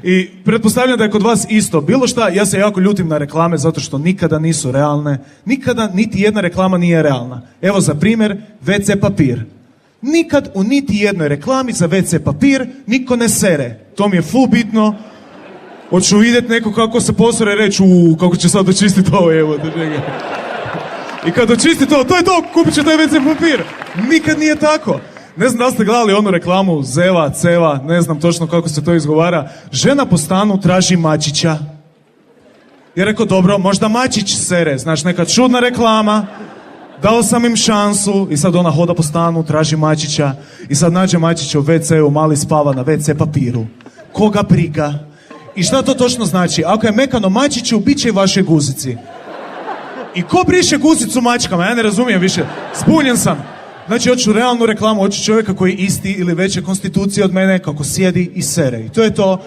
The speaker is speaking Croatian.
I pretpostavljam da je kod vas isto. Bilo šta, ja se jako ljutim na reklame zato što nikada nisu realne. Nikada niti jedna reklama nije realna. Evo za primjer, WC papir. Nikad u niti jednoj reklami za WC papir niko ne sere. To mi je full bitno. Hoću vidjeti neko kako se posore reći, kako će sad očistiti ovo, evo. I kad očisti to je to, kupit će taj WC papir. Nikad nije tako. Ne znam da li ste gledali onu reklamu Zeva, Ceva, ne znam točno kako se to izgovara. Žena po stanu traži mačića. I rekao, dobro, možda mačić sere, znaš, neka čudna reklama. Dao sam im šansu i sad ona hoda po stanu, traži mačića. I sad nađe mačića u WC-u, mali spava na WC papiru. Koga briga? I šta to točno znači? Ako je mekano mačiću, bit će i vaše guzici. I ko briše guzicu mačkama? Ja ne razumijem više. Zbunjen sam. Znači, hoću realnu reklamu, hoću čovjeka koji je isti ili veće konstitucije od mene, kako sjedi i sere. I to je to.